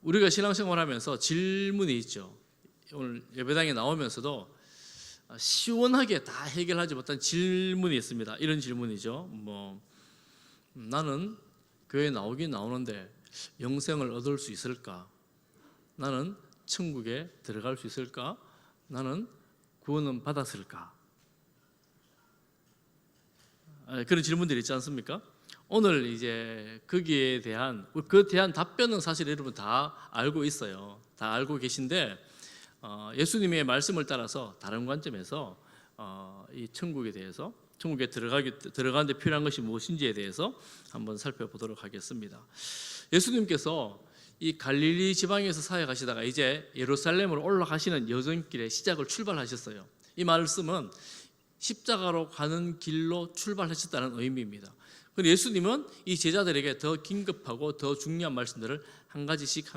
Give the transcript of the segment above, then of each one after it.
우리가 신앙생활하면서 질문이 있죠. 오늘 예배당에 나오면서도 시원하게 다 해결하지 못한 질문이 있습니다. 이런 질문이죠. 나는 교회 나오긴 나오는데 영생을 얻을 수 있을까? 나는 천국에 들어갈 수 있을까? 나는 구원은 받았을까? 그런 질문들이 있지 않습니까? 오늘 이제 거기에 대한 답변은 사실 여러분 다 알고 있어요. 다 알고 계신데 예수님의 말씀을 따라서 다른 관점에서 이 천국에 대해서, 천국에 들어가는데 필요한 것이 무엇인지에 대해서 한번 살펴보도록 하겠습니다. 예수님께서 이 갈릴리 지방에서 사역하시다가 이제 예루살렘으로 올라가시는 여정길의 시작을 출발하셨어요. 이 말씀은 십자가로 가는 길로 출발하셨다는 의미입니다. 그리고 예수님은 이 제자들에게 더 긴급하고 더 중요한 말씀들을 한 가지씩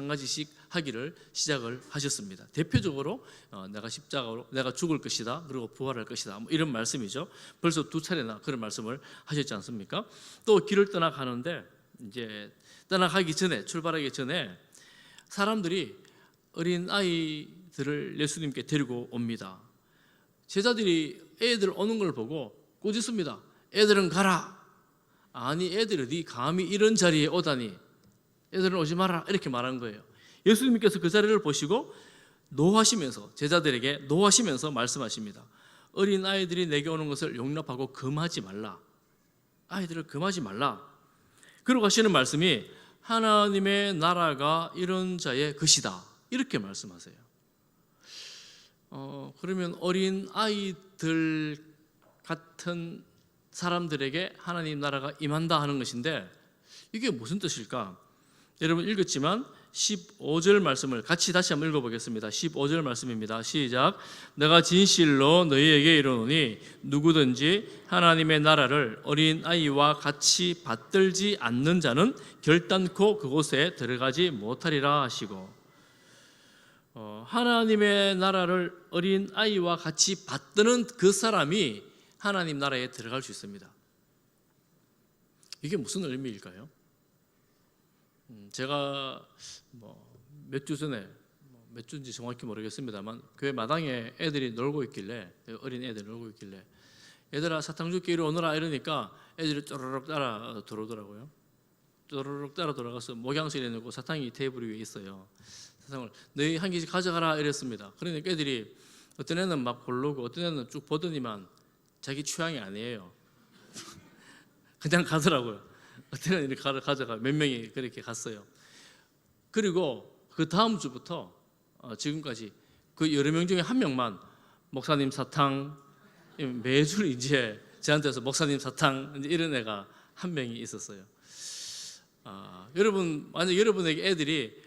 하기를 시작을 하셨습니다. 대표적으로 내가 죽을 것이다, 그리고 부활할 것이다, 이런 말씀이죠. 벌써 2차례나 그런 말씀을 하셨지 않습니까? 또 길을 떠나가는데 이제 출발하기 전에 사람들이 어린 아이들을 예수님께 데리고 옵니다. 제자들이 애들 오는 걸 보고 꾸짖습니다. 애들은 가라. 아니, 애들이 감히 이런 자리에 오다니, 애들은 오지 마라, 이렇게 말한 거예요. 예수님께서 그 자리를 보시고 노하시면서, 제자들에게 노하시면서 말씀하십니다. 어린 아이들이 내게 오는 것을 용납하고 금하지 말라. 아이들을 금하지 말라. 그러고 하시는 말씀이 하나님의 나라가 이런 자의 것이다, 이렇게 말씀하세요. 그러면 어린 아이들 같은 사람들에게 하나님 나라가 임한다 하는 것인데 이게 무슨 뜻일까? 여러분 읽었지만 15절 말씀을 같이 다시 한번 읽어보겠습니다. 15절 말씀입니다. 시작. 내가 진실로 너희에게 이르노니 누구든지 하나님의 나라를 어린 아이와 같이 받들지 않는 자는 결단코 그곳에 들어가지 못하리라 하시고, 하나님의 나라를 어린 아이와 같이 받드는 그 사람이 하나님 나라에 들어갈 수 있습니다. 이게 무슨 의미일까요? 제가 몇 주 전에, 몇 주인지 정확히 모르겠습니다만 교회 마당에 애들이 놀고 있길래, 어린 애들 놀고 있길래 얘들아 사탕 줄게 이리 오너라 이러니까 애들이 쪼르륵 따라 들어오더라고요. 쪼르륵 따라 들어가서 목양실에 놓고 사탕이 테이블 위에 있어요. 사탕을 너희 한 개씩 가져가라 이랬습니다. 그러니까 애들이 어떤 애는 막 고르고 어떤 애는 쭉 보더니만 자기 취향이 아니에요. 그냥 가더라고요. 어떤 애는 이렇게 가져가, 몇 명이 그렇게 갔어요. 그리고 그 다음 주부터 지금까지 그 여러 명 중에 한 명만 목사님 사탕, 매주 이제 저한테서 목사님 사탕, 이런 애가 한 명이 있었어요. 여러분, 만약 여러분에게 애들이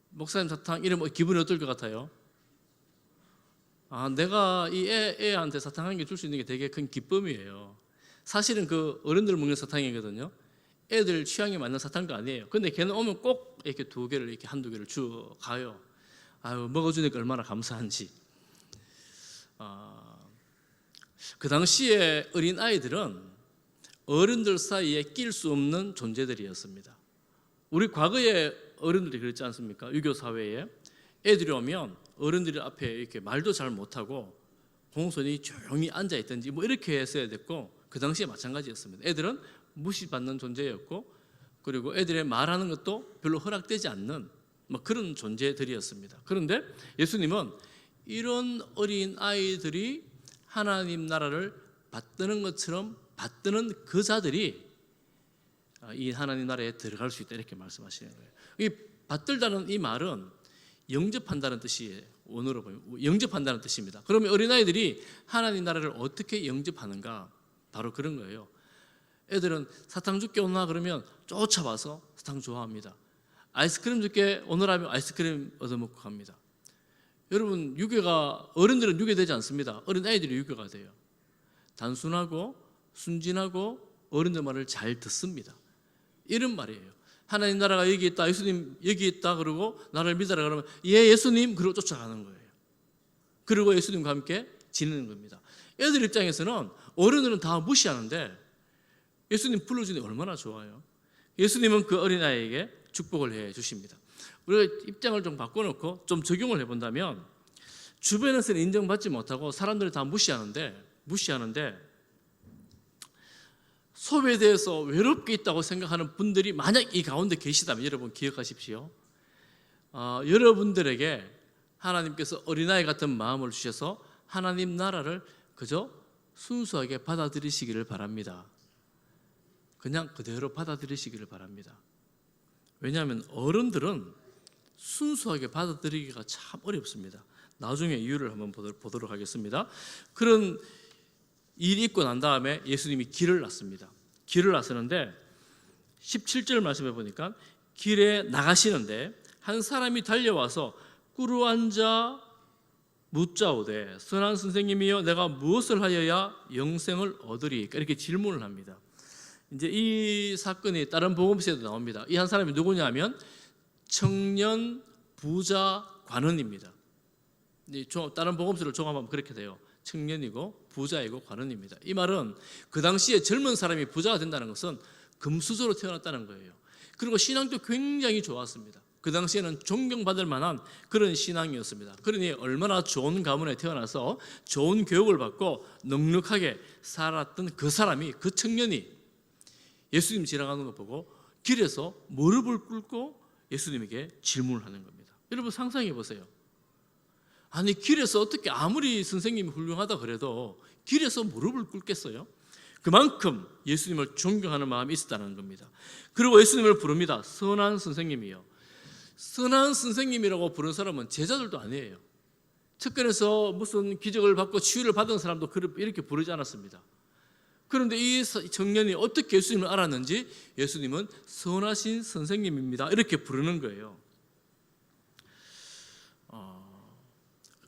목사님 사탕 이러면 기분이 어떨 것 같아요? 내가 이 애한테 사탕 한 개 줄 수 있는 게 되게 큰 기쁨이에요. 사실은 그 어른들 먹는 사탕이거든요. 애들 취향에 맞는 사탕도 아니에요. 근데 걔는 오면 꼭 이렇게 2개를, 이렇게 1-2개를 주워 가요. 먹어주니까 얼마나 감사한지. 그 당시에 어린 아이들은 어른들 사이에 낄 수 없는 존재들이었습니다. 우리 과거에 어른들이 그랬지 않습니까? 유교 사회에 애들이 오면 어른들이 앞에 이렇게 말도 잘 못하고 공손히 조용히 앉아 있든지 이렇게 했어야 됐고, 그 당시에 마찬가지였습니다. 애들은 무시받는 존재였고, 그리고 애들의 말하는 것도 별로 허락되지 않는 그런 존재들이었습니다. 그런데 예수님은 이런 어린 아이들이 하나님 나라를 받드는 것처럼 받드는 그 자들이 이 하나님 나라에 들어갈 수 있다, 이렇게 말씀하시는 거예요. 이 받들다는 이 말은 영접한다는 뜻이에요. 원어로 보면 영접한다는 뜻입니다. 그러면 어린아이들이 하나님 나라를 어떻게 영접하는가? 바로 그런 거예요. 애들은 사탕 줄게 오나 그러면 쫓아와서 사탕 좋아합니다. 아이스크림 줄게 오너라면 아이스크림 얻어먹고 갑니다. 여러분, 유교가, 어른들은 유교되지 않습니다. 어린아이들이 유교가 돼요. 단순하고 순진하고 어른들 말을 잘 듣습니다. 이런 말이에요. 하나님 나라가 여기 있다, 예수님 여기 있다, 그러고 나를 믿어라 그러면 예 예수님, 그러고 쫓아가는 거예요. 그리고 예수님과 함께 지내는 겁니다. 애들 입장에서는 어른들은 다 무시하는데 예수님 불러주니 얼마나 좋아요. 예수님은 그 어린아이에게 축복을 해 주십니다. 우리가 입장을 좀 바꿔놓고 좀 적용을 해본다면 주변에서는 인정받지 못하고 사람들이 다 무시하는데 소외되어서 외롭게 있다고 생각하는 분들이 만약 이 가운데 계시다면 여러분 기억하십시오. 여러분들에게 하나님께서 어린아이 같은 마음을 주셔서 하나님 나라를 그저 순수하게 받아들이시기를 바랍니다. 그냥 그대로 받아들이시기를 바랍니다. 왜냐하면 어른들은 순수하게 받아들이기가 참 어렵습니다. 나중에 이유를 한번 보도록 하겠습니다. 그런 일이 있고 난 다음에 예수님이 길을 났습니다. 길을 나서는데 17절 말씀해 보니까 길에 나가시는데 한 사람이 달려와서 꿇어앉아 묻자오되 선한 선생님이여 내가 무엇을 하여야 영생을 얻으리이까 이렇게 질문을 합니다. 이제 이 사건이 다른 복음서에도 나옵니다. 이 한 사람이 누구냐면 청년 부자 관원입니다. 다른 복음서를 종합하면 그렇게 돼요. 청년이고 부자이고 관원입니다. 이 말은 그 당시에 젊은 사람이 부자가 된다는 것은 금수저로 태어났다는 거예요. 그리고 신앙도 굉장히 좋았습니다. 그 당시에는 존경받을 만한 그런 신앙이었습니다. 그러니 얼마나 좋은 가문에 태어나서 좋은 교육을 받고 넉넉하게 살았던 그 사람이, 그 청년이 예수님 지나가는 거 보고 길에서 무릎을 꿇고 예수님에게 질문을 하는 겁니다. 여러분 상상해 보세요. 아니 길에서 어떻게 아무리 선생님이 훌륭하다 그래도 길에서 무릎을 꿇겠어요? 그만큼 예수님을 존경하는 마음이 있었다는 겁니다. 그리고 예수님을 부릅니다. 선한 선생님이요. 선한 선생님이라고 부른 사람은 제자들도 아니에요. 특권에서 무슨 기적을 받고 치유를 받은 사람도 이렇게 부르지 않았습니다. 그런데 이 청년이 어떻게 예수님을 알았는지 예수님은 선하신 선생님입니다 이렇게 부르는 거예요.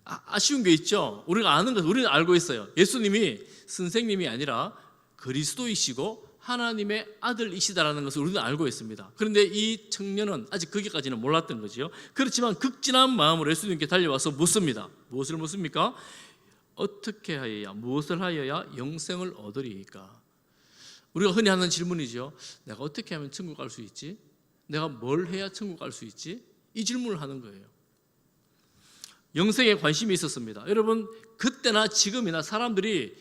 아쉬운 게 있죠. 우리가 아는 것, 우리는 알고 있어요. 예수님이 선생님이 아니라 그리스도이시고 하나님의 아들이시다라는 것을 우리는 알고 있습니다. 그런데 이 청년은 아직 거기까지는 몰랐던 거죠. 그렇지만 극진한 마음으로 예수님께 달려와서 묻습니다. 무엇을 묻습니까? 어떻게 하여야, 무엇을 하여야 영생을 얻으리이까? 우리가 흔히 하는 질문이죠. 내가 어떻게 하면 천국 갈 수 있지? 내가 뭘 해야 천국 갈 수 있지? 이 질문을 하는 거예요. 영생에 관심이 있었습니다. 여러분 그때나 지금이나 사람들이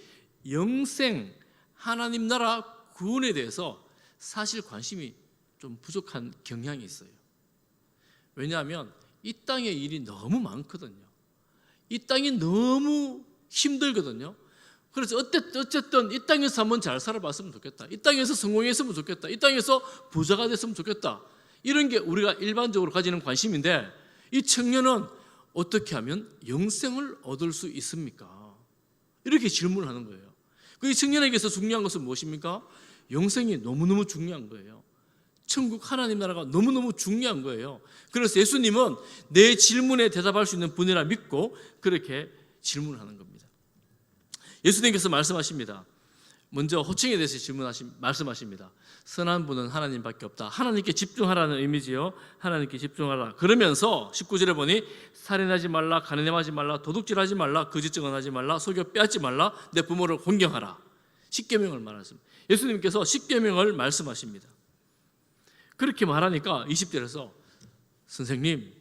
영생, 하나님 나라 구원에 대해서 사실 관심이 좀 부족한 경향이 있어요. 왜냐하면 이 땅의 일이 너무 많거든요. 이 땅이 너무 힘들거든요. 그래서 어쨌든 이 땅에서 한번 잘 살아봤으면 좋겠다. 이 땅에서 성공했으면 좋겠다. 이 땅에서 부자가 됐으면 좋겠다. 이런 게 우리가 일반적으로 가지는 관심인데 이 청년은 어떻게 하면 영생을 얻을 수 있습니까? 이렇게 질문을 하는 거예요. 그 청년에게서 중요한 것은 무엇입니까? 영생이 너무너무 중요한 거예요. 천국 하나님 나라가 너무너무 중요한 거예요. 그래서 예수님은 내 질문에 대답할 수 있는 분이라 믿고 그렇게 질문을 하는 겁니다. 예수님께서 말씀하십니다. 먼저 호칭에 대해서 말씀하십니다. 선한 분은 하나님밖에 없다. 하나님께 집중하라는 의미지요. 하나님께 집중하라. 그러면서 19절에 보니 살인하지 말라, 간음하지 말라, 도둑질하지 말라, 거짓 증언하지 말라, 속여 빼앗지 말라, 내 부모를 존경하라. 10계명을 말하십니다. 예수님께서 10계명을 말씀하십니다. 그렇게 말하니까 20절에서 선생님,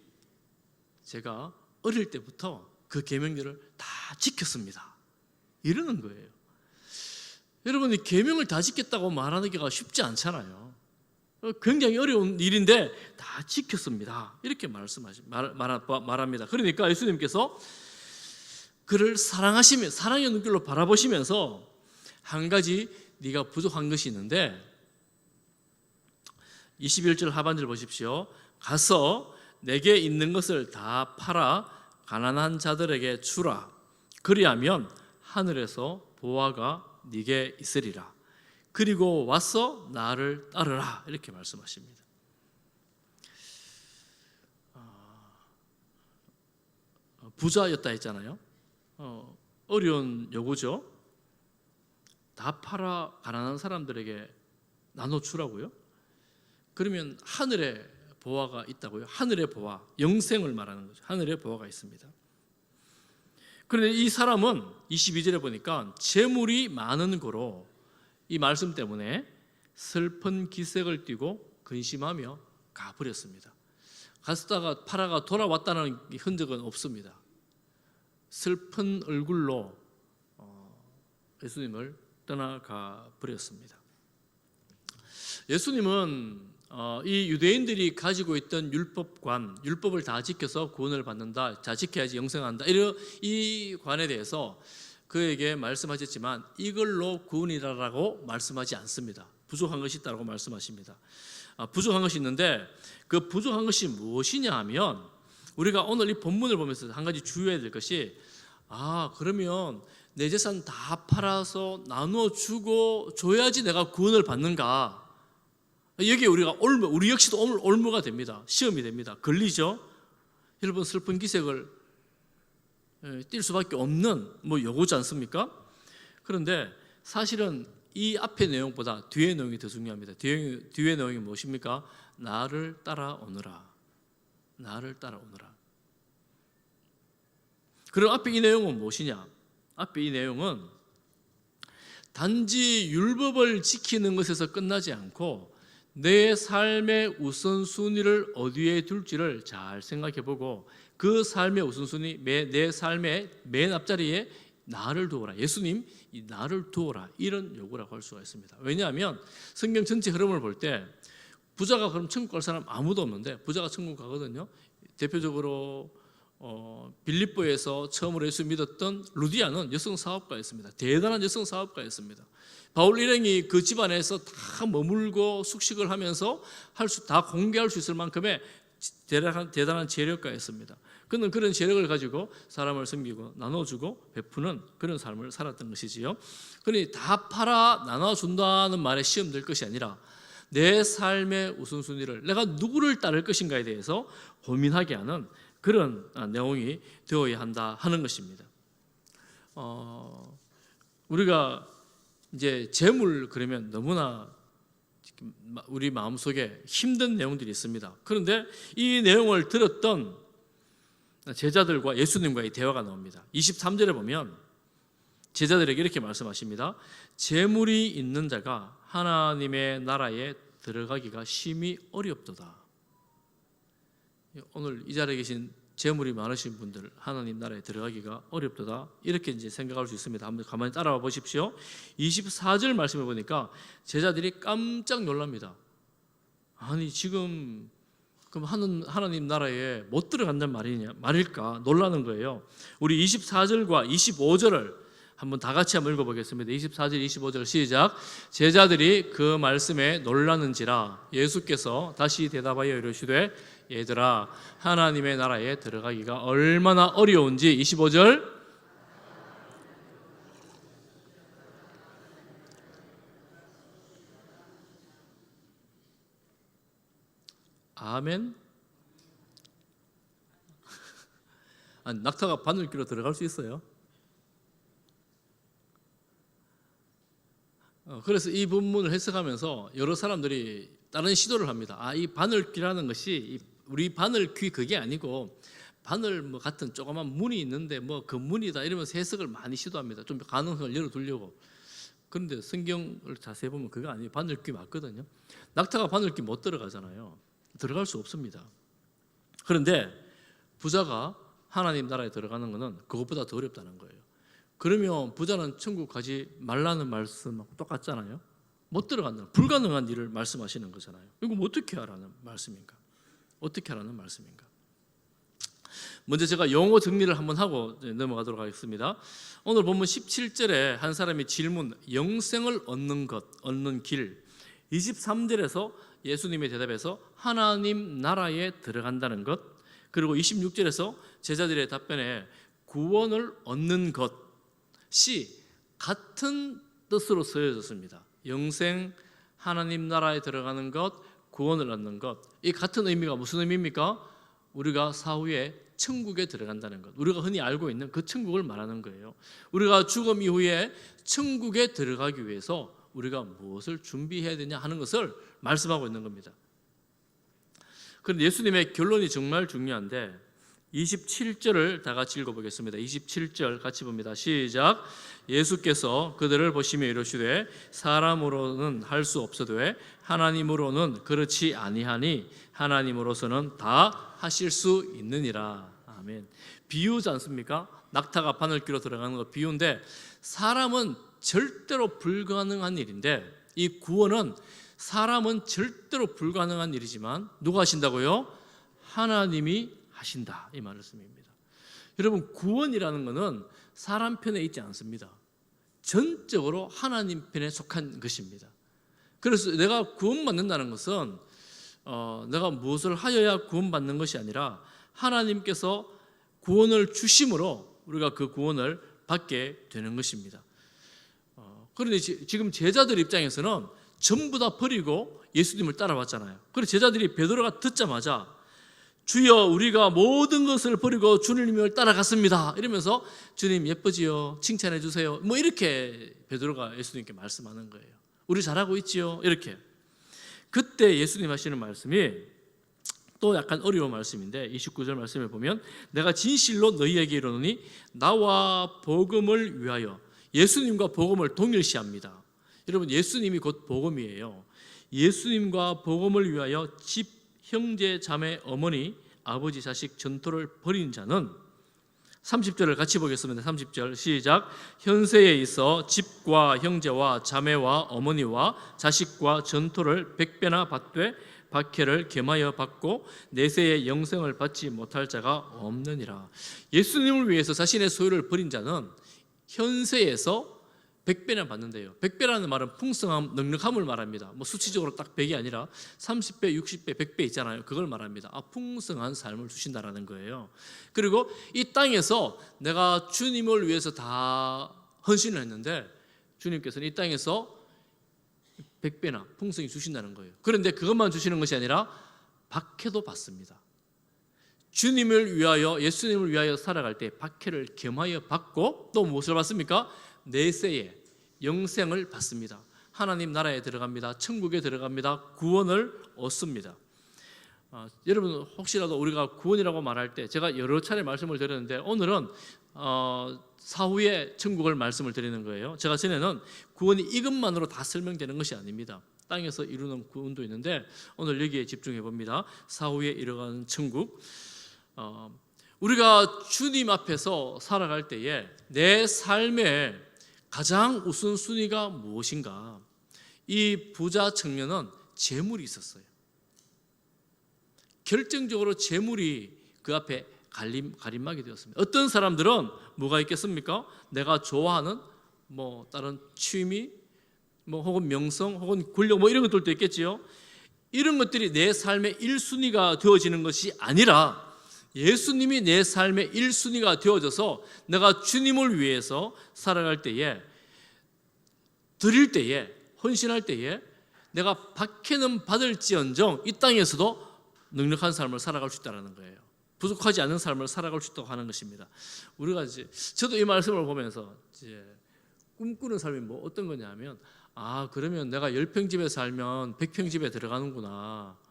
제가 어릴 때부터 그 계명들을 다 지켰습니다. 이러는 거예요. 여러분, 이 계명을 다 지켰다고 말하기가 쉽지 않잖아요. 굉장히 어려운 일인데 다 지켰습니다. 이렇게 말합니다. 그러니까 예수님께서 그를 사랑하시면 사랑의 눈길로 바라보시면서 한 가지 네가 부족한 것이 있는데 21절 하반절 보십시오. 가서 내게 있는 것을 다 팔아 가난한 자들에게 주라. 그리하면 하늘에서 보화가 네게 있으리라. 그리고 와서 나를 따르라. 이렇게 말씀하십니다. 부자였다 했잖아요. 어려운 요구죠. 다 팔아 가난한 사람들에게 나눠주라고요? 그러면 하늘에 보화가 있다고요? 하늘의 보화, 영생을 말하는 거죠. 하늘의 보화가 있습니다. 그런데 이 사람은 22절에 보니까 재물이 많은 고로 이 말씀 때문에 슬픈 기색을 띠고 근심하며 가버렸습니다. 갔다가 팔아가 돌아왔다는 흔적은 없습니다. 슬픈 얼굴로 예수님을 떠나가 버렸습니다. 예수님은 이 유대인들이 가지고 있던 율법을 다 지켜서 구원을 받는다, 다 지켜야지 영생한다, 이런 이 관에 대해서 그에게 말씀하셨지만 이걸로 구원이라고 말씀하지 않습니다. 부족한 것이 있다고 말씀하십니다. 부족한 것이 있는데 그 부족한 것이 무엇이냐 하면, 우리가 오늘 이 본문을 보면서 한 가지 주의해야 될 것이, 그러면 내 재산 다 팔아서 나눠주고 줘야지 내가 구원을 받는가? 여기에 우리 역시도 올무가 됩니다. 시험이 됩니다. 걸리죠. 여러분, 슬픈 기색을 띌 수밖에 없는 요구지 않습니까? 그런데 사실은 이 앞의 내용보다 뒤의 내용이 더 중요합니다. 뒤의 내용이 무엇입니까? 나를 따라오너라. 나를 따라오너라. 그럼 앞에 이 내용은 무엇이냐? 앞에 이 내용은 단지 율법을 지키는 것에서 끝나지 않고 내 삶의 우선순위를 어디에 둘지를 잘 생각해보고 그 삶의 우선순위, 내 삶의 맨 앞자리에 나를 두어라, 예수님 이 나를 두어라, 이런 요구라고 할 수가 있습니다. 왜냐하면 성경 전체 흐름을 볼 때 부자가 그럼 천국 갈 사람 아무도 없는데 부자가 천국 가거든요. 대표적으로 빌립보에서 처음으로 예수 믿었던 루디아는 여성 사업가였습니다. 대단한 여성 사업가였습니다. 바울 일행이 그 집안에서 다 머물고 숙식을 하면서 다 공개할 수 있을 만큼의 대단한 재력가였습니다. 그는 그런 재력을 가지고 사람을 섬기고 나눠주고 베푸는 그런 삶을 살았던 것이지요. 그러니 다 팔아 나눠준다는 말에 시험될 것이 아니라 내 삶의 우선순위를, 내가 누구를 따를 것인가에 대해서 고민하게 하는 그런 내용이 되어야 한다 하는 것입니다. 우리가 이제 재물 그러면 너무나 우리 마음속에 힘든 내용들이 있습니다. 그런데 이 내용을 들었던 제자들과 예수님과의 대화가 나옵니다. 23절에 보면 제자들에게 이렇게 말씀하십니다. 재물이 있는 자가 하나님의 나라에 들어가기가 심히 어렵도다. 오늘 이 자리에 계신 재물이 많으신 분들, 하나님 나라에 들어가기가 어렵도다, 이렇게 이제 생각할 수 있습니다. 한번 가만히 따라와 보십시오. 24절 말씀해 보니까 제자들이 깜짝 놀랍니다. 아니 지금 그럼 하나님 나라에 못 들어간단 말일까 놀라는 거예요. 우리 24절과 25절을 한번 다 같이 한번 읽어보겠습니다. 24절 25절 시작. 제자들이 그 말씀에 놀라는지라 예수께서 다시 대답하여 이르시되 얘들아, 하나님의 나라에 들어가기가 얼마나 어려운지. 25절 아멘. 낙타가 바늘귀로 들어갈 수 있어요. 그래서 이 본문을 해석하면서 여러 사람들이 다른 시도를 합니다. 이 바늘귀라는 것이 우리 바늘귀 그게 아니고 바늘 같은 조그만 문이 있는데 그 문이다, 이러면서 해석을 많이 시도합니다. 좀 가능성을 열어두려고. 그런데 성경을 자세히 보면 그거 아니에요. 바늘귀 맞거든요. 낙타가 바늘귀 못 들어가잖아요. 들어갈 수 없습니다. 그런데 부자가 하나님 나라에 들어가는 것은 그것보다 더 어렵다는 거예요. 그러면 부자는 천국 가지 말라는 말씀하고 똑같잖아요. 못 들어간다는, 불가능한 일을 말씀하시는 거잖아요. 이거 어떻게 하라는 말씀인가? 어떻게 하라는 말씀인가? 먼저 제가 영어 정리를 한번 하고 넘어가도록 하겠습니다. 오늘 본문 17절에 한 사람이 질문, 영생을 얻는 길. 23절에서 예수님의 대답에서 하나님 나라에 들어간다는 것, 그리고 26절에서 제자들의 답변에 구원을 얻는 것이 같은 뜻으로 쓰여졌습니다. 영생, 하나님 나라에 들어가는 것, 구원을 얻는 것, 이 같은 의미가 무슨 의미입니까? 우리가 사후에 천국에 들어간다는 것, 우리가 흔히 알고 있는 그 천국을 말하는 거예요. 우리가 죽음 이후에 천국에 들어가기 위해서 우리가 무엇을 준비해야 되냐 하는 것을 말씀하고 있는 겁니다. 그런데 예수님의 결론이 정말 중요한데 27절을 다 같이 읽어보겠습니다. 27절 같이 봅니다. 시작. 예수께서 그들을 보시며 이르시되 사람으로는 할 수 없어도 하나님으로는 그렇지 아니하니 하나님으로서는 다 하실 수 있느니라. 아멘. 비유지 않습니까? 낙타가 바늘귀로 들어가는 거 비유인데 사람은 절대로 불가능한 일인데 이 구원은 사람은 절대로 불가능한 일이지만 누가 하신다고요? 하나님이 하신다, 이 말씀입니다. 여러분, 구원이라는 것은 사람 편에 있지 않습니다. 전적으로 하나님 편에 속한 것입니다. 그래서 내가 구원받는다는 것은 내가 무엇을 하여야 구원받는 것이 아니라 하나님께서 구원을 주심으로 우리가 그 구원을 받게 되는 것입니다. 그런데 지금 제자들 입장에서는 전부 다 버리고 예수님을 따라왔잖아요. 그래서 제자들이 베드로가 듣자마자 주여 우리가 모든 것을 버리고 주님을 따라갔습니다 이러면서 주님 예쁘지요, 칭찬해 주세요, 뭐 이렇게 베드로가 예수님께 말씀하는 거예요. 우리 잘하고 있지요, 이렇게. 그때 예수님 하시는 말씀이 또 약간 어려운 말씀인데 29절 말씀을 보면 내가 진실로 너희에게 이르노니 나와 복음을 위하여, 예수님과 복음을 동일시합니다. 여러분, 예수님이 곧 복음이에요. 예수님과 복음을 위하여 집, 형제, 자매, 어머니, 아버지, 자식, 전토를 벌인 자는 30절을 같이 보겠습니다. 30절 시작. 현세에 있어 집과 형제와 자매와 어머니와 자식과 전토를 100배나 받되 박해를 겸하여 받고 내세의 영생을 받지 못할 자가 없느니라. 예수님을 위해서 자신의 소유를 버린 자는 현세에서 100배나 받는데요. 100배라는 말은 풍성함, 넉넉함을 말합니다. 뭐 수치적으로 딱 100이 아니라 30배, 60배, 100배 있잖아요. 그걸 말합니다. 풍성한 삶을 주신다라는 거예요. 그리고 이 땅에서 내가 주님을 위해서 다 헌신을 했는데 주님께서는 이 땅에서 100배나 풍성히 주신다는 거예요. 그런데 그것만 주시는 것이 아니라 박해도 받습니다. 주님을 위하여, 예수님을 위하여 살아갈 때 박해를 겸하여 받고 또 무엇을 받습니까? 내세에 영생을 받습니다. 하나님 나라에 들어갑니다. 천국에 들어갑니다. 구원을 얻습니다. 여러분, 혹시라도 우리가 구원이라고 말할 때 제가 여러 차례 말씀을 드렸는데 오늘은 사후에 천국을 말씀을 드리는 거예요. 제가 전에는 구원이 이것만으로 다 설명되는 것이 아닙니다. 땅에서 이루는 구원도 있는데 오늘 여기에 집중해 봅니다. 사후에 이뤄가는 천국. 우리가 주님 앞에서 살아갈 때에 내 삶의 가장 우선순위가 무엇인가? 이 부자 청년은 재물이 있었어요. 결정적으로 재물이 그 앞에 가림막이 되었습니다. 어떤 사람들은 뭐가 있겠습니까? 내가 좋아하는 뭐 다른 취미, 뭐 혹은 명성, 혹은 권력, 뭐 이런 것들도 있겠지요. 이런 것들이 내 삶의 1순위가 되어지는 것이 아니라 예수님이 내 삶의 1순위가 되어져서 내가 주님을 위해서 살아갈 때에, 드릴 때에, 헌신할 때에 내가 박해는 받을지언정 이 땅에서도 넉넉한 삶을 살아갈 수 있다는 거예요. 부족하지 않은 삶을 살아갈 수 있다고 하는 것입니다. 우리가 저도 이 말씀을 보면서 꿈꾸는 삶이 뭐 어떤 거냐면 그러면 내가 10평 집에 살면 100평 집에 들어가는구나.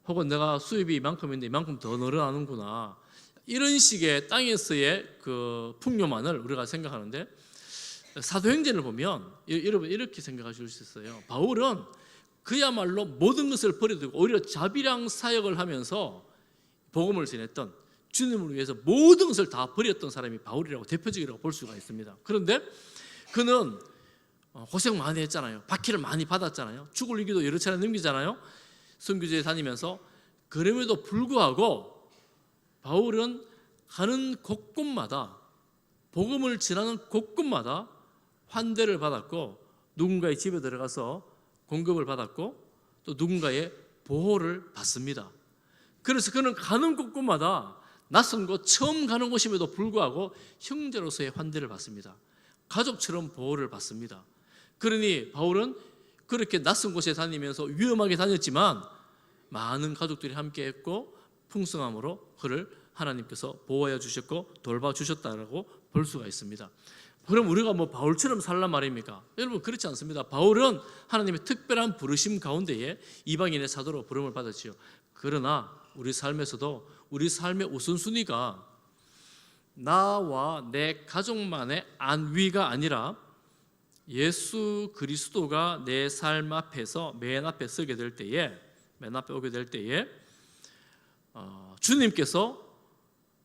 혹은 내가 수입이 이만큼인데 이만큼 더 늘어나는구나. 이런 식의 땅에서의 그 풍요만을 우리가 생각하는데 사도행전을 보면 여러분 이렇게 생각하실 수 있어요. 바울은 그야말로 모든 것을 버려두고 오히려 자비랑 사역을 하면서 복음을 전했던, 주님을 위해서 모든 것을 다 버렸던 사람이 바울이라고 대표적이라고 볼 수가 있습니다. 그런데 그는 고생 많이 했잖아요. 박해를 많이 받았잖아요. 죽을 위기도 여러 차례 넘기잖아요. 선교지에 다니면서. 그럼에도 불구하고 바울은 가는 곳곳마다, 복음을 전하는 곳곳마다 환대를 받았고 누군가의 집에 들어가서 공급을 받았고 또 누군가의 보호를 받습니다. 그래서 그는 가는 곳곳마다 낯선 곳, 처음 가는 곳임에도 불구하고 형제로서의 환대를 받습니다. 가족처럼 보호를 받습니다. 그러니 바울은 그렇게 낯선 곳에 다니면서 위험하게 다녔지만 많은 가족들이 함께했고 풍성함으로 그를 하나님께서 보호하여 주셨고 돌봐 주셨다라고 볼 수가 있습니다. 그럼 우리가 뭐 바울처럼 살란 말입니까? 여러분 그렇지 않습니다. 바울은 하나님의 특별한 부르심 가운데에 이방인의 사도로 부름을 받았지요. 그러나 우리 삶에서도 우리 삶의 우선순위가 나와 내 가족만의 안위가 아니라 예수 그리스도가 내 삶 앞에서 맨 앞에 서게 될 때에, 맨 앞에 오게 될 때에 주님께서,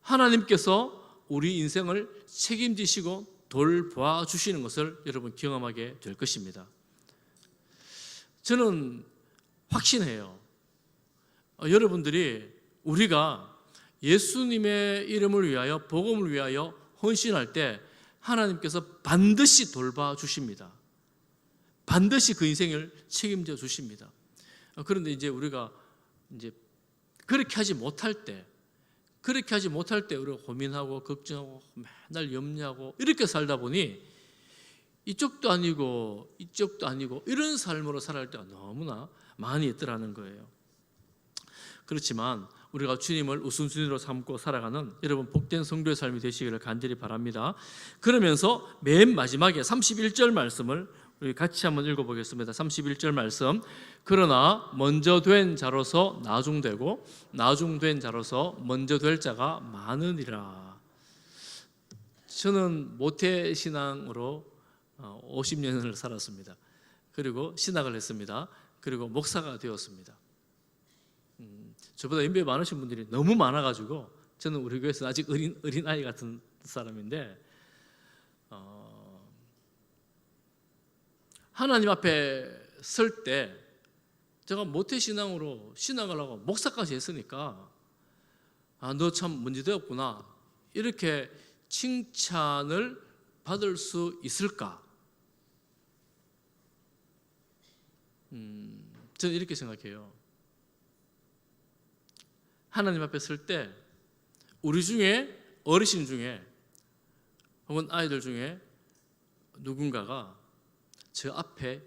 하나님께서 우리 인생을 책임지시고 돌봐 주시는 것을 여러분 경험하게 될 것입니다. 저는 확신해요. 여러분들이 우리가 예수님의 이름을 위하여, 복음을 위하여 헌신할 때 하나님께서 반드시 돌봐 주십니다. 반드시 그 인생을 책임져 주십니다. 그런데 이제 우리가 이제 그렇게 하지 못할 때 우리가 고민하고 걱정하고 맨날 염려하고 이렇게 살다 보니 이쪽도 아니고 이쪽도 아니고 이런 삶으로 살아갈 때가 너무나 많이 있더라는 거예요. 그렇지만 우리가 주님을 우선순위로 삼고 살아가는 여러분 복된 성도의 삶이 되시기를 간절히 바랍니다. 그러면서 맨 마지막에 31절 말씀을 우리 같이 한번 읽어보겠습니다. 31절 말씀. 그러나 먼저 된 자로서 나중되고 나중된 자로서 먼저 될 자가 많으니라. 저는 모태신앙으로 50년을 살았습니다. 그리고 신학을 했습니다. 그리고 목사가 되었습니다. 저보다 연배 많으신 분들이 너무 많아가지고 저는 우리 교회에서 아직 어린 아이 같은 사람인데 하나님 앞에 설 때 제가 모태신앙으로 신학을 하고 목사까지 했으니까 너 참 문제 되었구나 이렇게 칭찬을 받을 수 있을까? 저는 이렇게 생각해요. 하나님 앞에 설 때 우리 중에 어르신 중에 혹은 아이들 중에 누군가가 저 앞에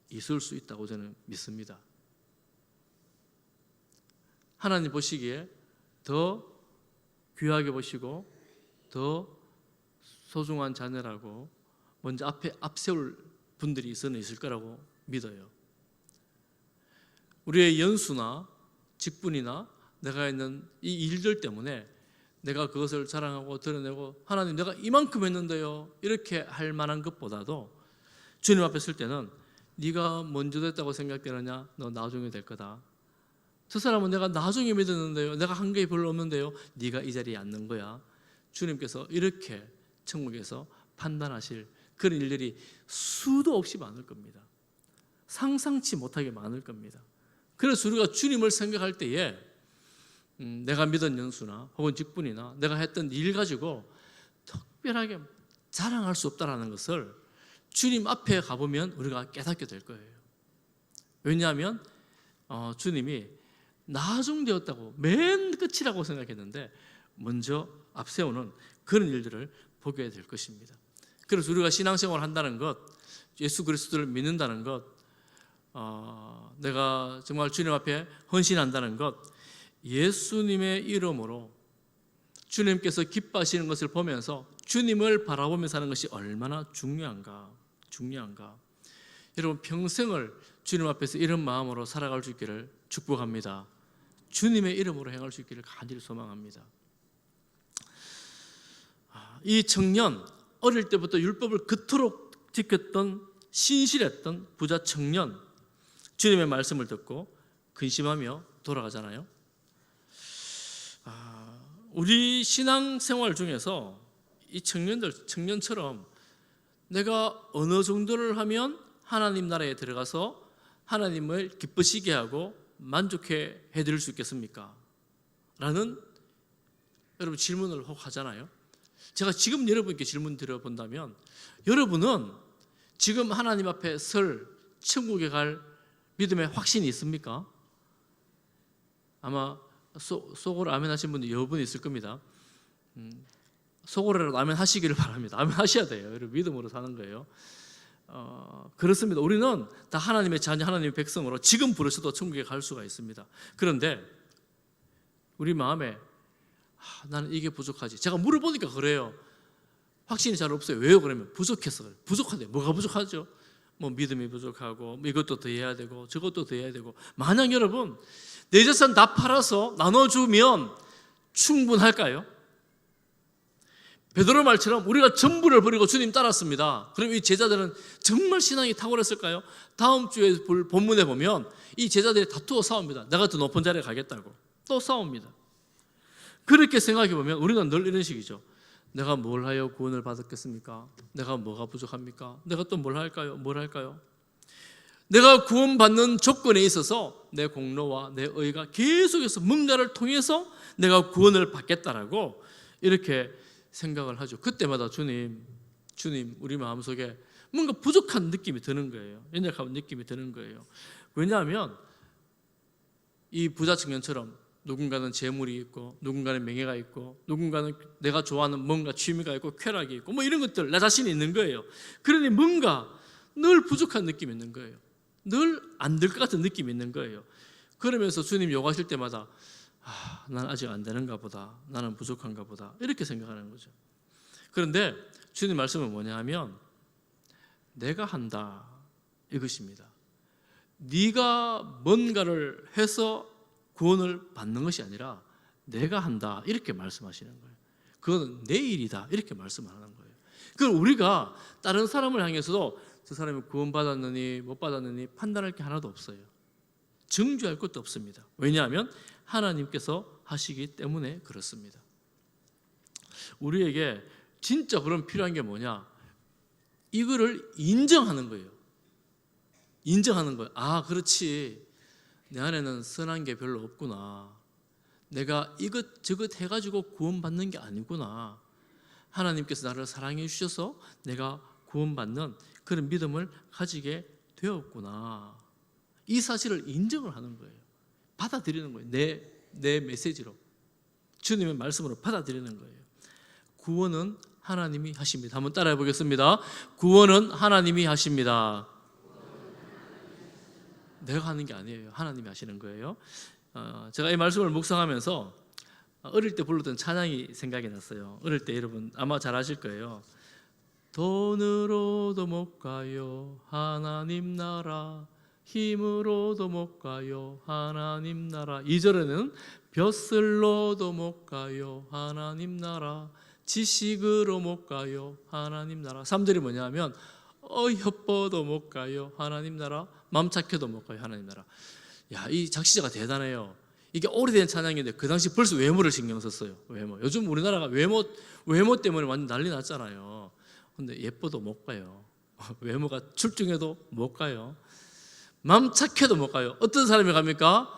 있을 수 있다고 저는 믿습니다. 하나님 보시기에 더 귀하게 보시고 더 소중한 자녀라고 먼저 앞에 앞세울 분들이 있을 거라고 믿어요. 우리의 연수나 직분이나 내가 있는 이 일들 때문에 내가 그것을 자랑하고 드러내고 하나님 내가 이만큼 했는데요 이렇게 할 만한 것보다도 주님 앞에 설 때는 네가 먼저 됐다고 생각되느냐? 너 나중에 될 거다. 저 사람은 내가 나중에 믿었는데요 내가 한 게 별로 없는데요 네가 이 자리에 앉는 거야. 주님께서 이렇게 천국에서 판단하실 그런 일들이 수도 없이 많을 겁니다. 상상치 못하게 많을 겁니다. 그래서 우리가 주님을 생각할 때에 내가 믿은 연수나 혹은 직분이나 내가 했던 일 가지고 특별하게 자랑할 수 없다는 것을 주님 앞에 가보면 우리가 깨닫게 될 거예요. 왜냐하면 주님이 나중되었다고 맨 끝이라고 생각했는데 먼저 앞세우는 그런 일들을 보게 될 것입니다. 그래서 우리가 신앙생활을 한다는 것, 예수 그리스도를 믿는다는 것, 내가 정말 주님 앞에 헌신한다는 것, 예수님의 이름으로 주님께서 기뻐하시는 것을 보면서 주님을 바라보면서 하는 것이 얼마나 중요한가. 여러분 평생을 주님 앞에서 이런 마음으로 살아갈 수 있기를 축복합니다. 주님의 이름으로 행할 수 있기를 간절히 소망합니다. 이 청년, 어릴 때부터 율법을 그토록 지켰던 신실했던 부자 청년, 주님의 말씀을 듣고 근심하며 돌아가잖아요. 우리 신앙생활 중에서 이 청년처럼 내가 어느 정도를 하면 하나님 나라에 들어가서 하나님을 기쁘시게 하고 만족해 해드릴 수 있겠습니까? 라는 여러분 질문을 혹 하잖아요. 제가 지금 여러분께 질문 드려본다면 여러분은 지금 하나님 앞에 설 천국에 갈 믿음의 확신이 있습니까? 아마 속으로 아멘 하신 분이 여러 분 있을 겁니다. 속으로라도 아멘 하시기를 바랍니다. 아멘 하셔야 돼요. 여러분 믿음으로 사는 거예요. 그렇습니다. 우리는 다 하나님의 자녀, 하나님의 백성으로 지금 부르셔도 천국에 갈 수가 있습니다. 그런데 우리 마음에 나는 이게 부족하지. 제가 물어보니까 그래요. 확신이 잘 없어요. 왜요? 그러면 부족해서 그래요. 부족하대요. 뭐가 부족하죠? 뭐 믿음이 부족하고 뭐 이것도 더 해야 되고 저것도 더 해야 되고. 만약 여러분 내 재산 다 팔아서 나눠주면 충분할까요? 베드로 말처럼 우리가 전부를 버리고 주님 따랐습니다. 그럼 이 제자들은 정말 신앙이 탁월했을까요? 다음 주에 볼 본문에 보면 이 제자들이 다투어 싸웁니다. 내가 더 높은 자리에 가겠다고 또 싸웁니다. 그렇게 생각해 보면 우리는 늘 이런 식이죠. 내가 뭘 하여 구원을 받았겠습니까? 내가 뭐가 부족합니까? 내가 또 뭘 할까요? 뭘 할까요? 내가 구원받는 조건에 있어서 내 공로와 내 의가 계속해서 뭔가를 통해서 내가 구원을 받겠다라고 이렇게 생각을 하죠. 그때마다 주님 우리 마음속에 뭔가 부족한 느낌이 드는 거예요. 연약한 느낌이 드는 거예요. 왜냐하면 이 부자 청년처럼 누군가는 재물이 있고 누군가는 명예가 있고 누군가는 내가 좋아하는 뭔가 취미가 있고 쾌락이 있고 뭐 이런 것들 나 자신이 있는 거예요. 그러니 뭔가 늘 부족한 느낌이 있는 거예요. 늘 안 될 것 같은 느낌이 있는 거예요. 그러면서 주님 요구하실 때마다 난 아직 안 되는가 보다. 나는 부족한가 보다. 이렇게 생각하는 거죠. 그런데 주님 말씀은 뭐냐 하면 내가 한다 이것입니다. 네가 뭔가를 해서 구원을 받는 것이 아니라 내가 한다 이렇게 말씀하시는 거예요. 그건 내 일이다 이렇게 말씀하는 거예요. 그럼 우리가 다른 사람을 향해서도 저 사람이 구원받았느니 못 받았느니 판단할 게 하나도 없어요. 정죄할 것도 없습니다. 왜냐하면 하나님께서 하시기 때문에 그렇습니다. 우리에게 진짜 그럼 필요한 게 뭐냐? 이거를 인정하는 거예요. 인정하는 거예요. 그렇지. 내 안에는 선한 게 별로 없구나. 내가 이것저것 해가지고 구원받는 게 아니구나. 하나님께서 나를 사랑해 주셔서 내가 구원받는 그런 믿음을 가지게 되었구나. 이 사실을 인정을 하는 거예요. 받아들이는 거예요. 내 메시지로 주님의 말씀으로 받아들이는 거예요. 구원은 하나님이 하십니다. 한번 따라해 보겠습니다. 구원은 하나님이 하십니다. 내가 하는 게 아니에요. 하나님이 하시는 거예요. 제가 이 말씀을 묵상하면서 어릴 때 불렀던 찬양이 생각이 났어요. 어릴 때 여러분 아마 잘 아실 거예요. 돈으로도 못 가요 하나님 나라, 힘으로도 못 가요 하나님 나라. 2절에는 벼슬로도 못 가요 하나님 나라, 지식으로 못 가요 하나님 나라. 3절이 뭐냐면 협보도 못 가요 하나님 나라, 맘 착해도 못 가요 하나님 나라. 야, 이 작시자가 대단해요. 이게 오래된 찬양인데 그 당시 벌써 외모를 신경 썼어요. 외모. 요즘 우리나라가 외모 때문에 완전 난리 났잖아요. 근데 예뻐도 못 가요. 외모가 출중해도 못 가요. 맘 착해도 못 가요. 어떤 사람이 갑니까?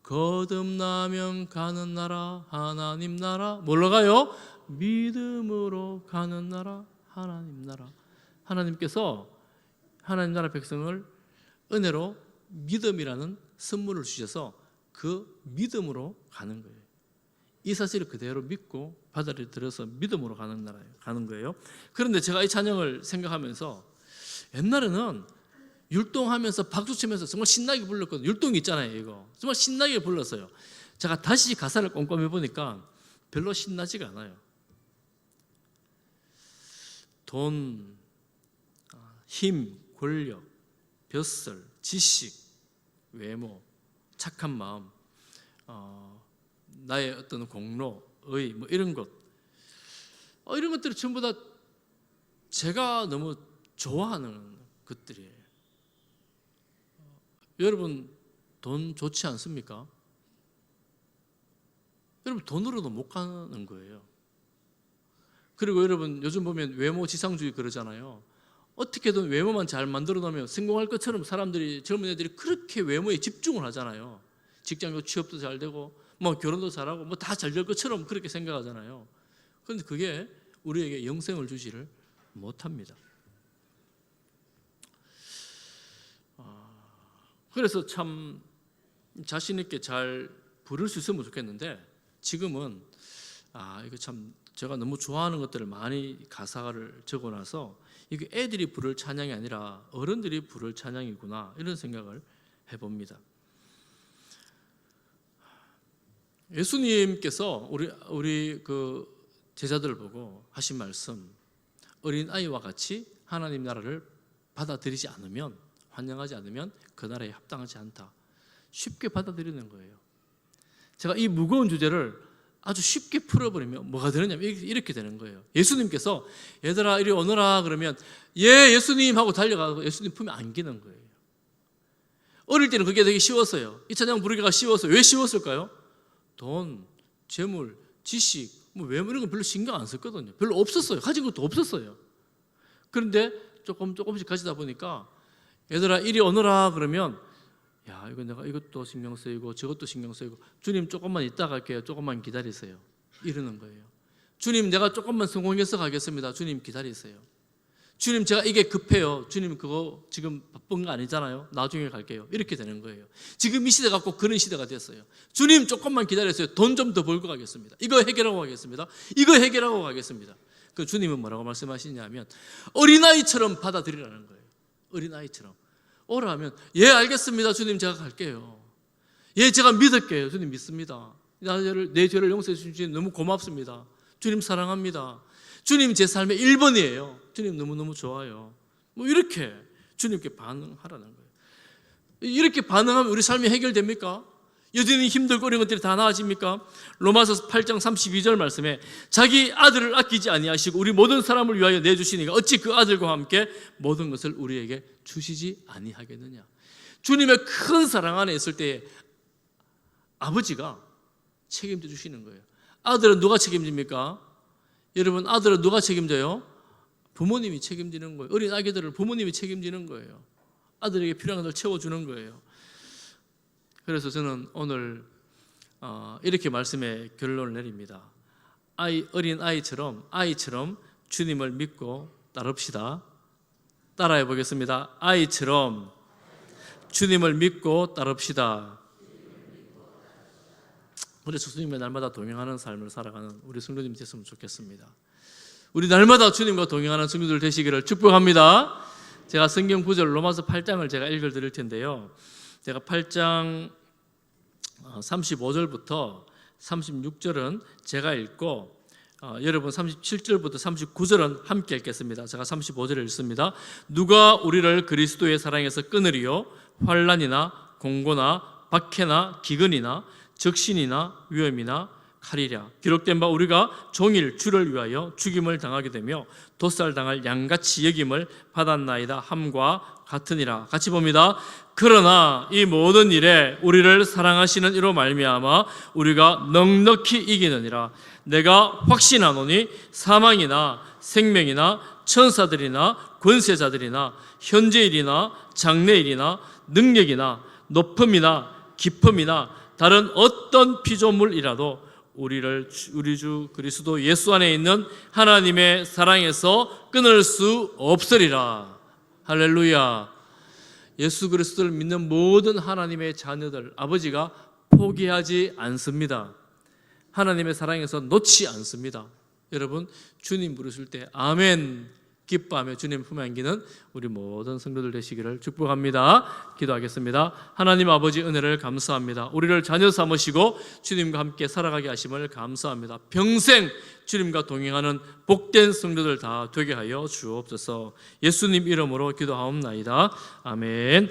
거듭나면 가는 나라 하나님 나라. 뭘로 가요? 믿음으로 가는 나라 하나님 나라. 하나님께서 하나님 나라 백성을 은혜로 믿음이라는 선물을 주셔서 그 믿음으로 가는 거예요. 이 사실을 그대로 믿고 받아들여서 믿음으로 가는 거예요. 그런데 제가 이 찬양을 생각하면서 옛날에는 율동하면서 박수치면서 정말 신나게 불렀거든요. 율동이 있잖아요. 이거 정말 신나게 불렀어요. 제가 다시 가사를 꼼꼼히 보니까 별로 신나지가 않아요. 돈, 힘, 권력, 벼슬, 지식, 외모, 착한 마음, 나의 어떤 공로, 의, 뭐 이런 것, 이런 것들이 전부 다 제가 너무 좋아하는 것들이에요. 여러분 돈 좋지 않습니까? 여러분 돈으로도 못 가는 거예요. 그리고 여러분 요즘 보면 외모 지상주의 그러잖아요. 어떻게든 외모만 잘 만들어 놓으면 성공할 것처럼 사람들이, 젊은 애들이 그렇게 외모에 집중을 하잖아요. 직장도 취업도 잘 되고 뭐 결혼도 잘하고 뭐 다 잘 될 것처럼 그렇게 생각하잖아요. 그런데 그게 우리에게 영생을 주지를 못합니다. 그래서 참 자신 있게 잘 부를 수 있으면 좋겠는데 지금은 이거 참 제가 너무 좋아하는 것들을 많이 가사를 적어놔서 이게 애들이 부를 찬양이 아니라 어른들이 부를 찬양이구나 이런 생각을 해봅니다. 예수님께서 우리 그 제자들을 보고 하신 말씀, 어린아이와 같이 하나님 나라를 받아들이지 않으면, 환영하지 않으면 그 나라에 합당하지 않다. 쉽게 받아들이는 거예요. 제가 이 무거운 주제를 아주 쉽게 풀어버리면 뭐가 되느냐면 이렇게 되는 거예요. 예수님께서 얘들아 이리 오너라 그러면 예 예수님 하고 달려가고 예수님 품에 안기는 거예요. 어릴 때는 그게 되게 쉬웠어요. 이 찬양 부르기가 쉬웠어요. 왜 쉬웠을까요? 돈, 재물, 지식, 뭐 외모 이런 거 별로 신경 안 썼거든요. 별로 없었어요. 가진 것도 없었어요. 그런데 조금씩 가지다 보니까 얘들아 이리 오너라 그러면 야 이거 내가 이것도 신경 쓰이고 저것도 신경 쓰이고 주님 조금만 이따 갈게요. 조금만 기다리세요. 이러는 거예요. 주님 내가 조금만 성공해서 가겠습니다. 주님 기다리세요. 주님 제가 이게 급해요. 주님 그거 지금 바쁜 거 아니잖아요. 나중에 갈게요. 이렇게 되는 거예요. 지금 이 시대가 꼭 그런 시대가 됐어요. 주님 조금만 기다리세요. 돈 좀 더 벌고 가겠습니다. 이거 해결하고 가겠습니다. 이거 해결하고 가겠습니다. 그 주님은 뭐라고 말씀하시냐면 어린아이처럼 받아들이라는 거예요. 어린아이처럼 오라 하면 예 알겠습니다. 주님 제가 갈게요. 예 제가 믿을게요. 주님 믿습니다. 내 죄를 용서해 주시니 너무 고맙습니다. 주님 사랑합니다. 주님 제 삶의 1번이에요. 주님 너무너무 좋아요. 뭐 이렇게 주님께 반응하라는 거예요. 이렇게 반응하면 우리 삶이 해결됩니까? 여전히 힘들고 어려운 것들이 다 나아집니까? 로마서 8장 32절 말씀에 자기 아들을 아끼지 아니하시고 우리 모든 사람을 위하여 내주시니까 어찌 그 아들과 함께 모든 것을 우리에게 주시지 아니하겠느냐. 주님의 큰 사랑 안에 있을 때 아버지가 책임져 주시는 거예요. 아들은 누가 책임집니까? 여러분 아들은 누가 책임져요? 부모님이 책임지는 거예요. 어린 아기들을 부모님이 책임지는 거예요. 아들에게 필요한 것을 채워주는 거예요. 그래서 저는 오늘 이렇게 말씀의 결론을 내립니다. 어린 아이처럼 주님을 믿고 따릅시다. 따라해 보겠습니다. 아이처럼 주님을 믿고 따릅시다. 그래서 주님의 날마다 동행하는 삶을 살아가는 우리 성도님 됐으면 좋겠습니다. 우리 날마다 주님과 동행하는 성도들 되시기를 축복합니다. 제가 성경 구절 로마서 8장을 제가 읽어드릴 텐데요. 제가 8장 35절부터 36절은 제가 읽고 여러분 37절부터 39절은 함께 읽겠습니다. 제가 35절을 읽습니다. 누가 우리를 그리스도의 사랑에서 끊으리요? 환난이나 공고나 박해나 기근이나 적신이나 위험이나 칼이랴. 기록된 바 우리가 종일 주를 위하여 죽임을 당하게 되며 도살당할 양같이 여김을 받았나이다 함과 같으니라. 같이 봅니다. 그러나 이 모든 일에 우리를 사랑하시는 이로 말미암아 우리가 넉넉히 이기느니라. 내가 확신하노니 사망이나 생명이나 천사들이나 권세자들이나 현재일이나 장래일이나 능력이나 높음이나 깊음이나 다른 어떤 피조물이라도 우리 주 그리스도 예수 안에 있는 하나님의 사랑에서 끊을 수 없으리라. 할렐루야. 예수 그리스도를 믿는 모든 하나님의 자녀들 아버지가 포기하지 않습니다. 하나님의 사랑에서 놓지 않습니다. 여러분 주님 부르실 때 아멘 기뻐하며 주님 품에 안기는 우리 모든 성도들 되시기를 축복합니다. 기도하겠습니다. 하나님 아버지 은혜를 감사합니다. 우리를 자녀 삼으시고 주님과 함께 살아가게 하심을 감사합니다. 평생 주님과 동행하는 복된 성도들 다 되게 하여 주옵소서. 예수님 이름으로 기도하옵나이다. 아멘.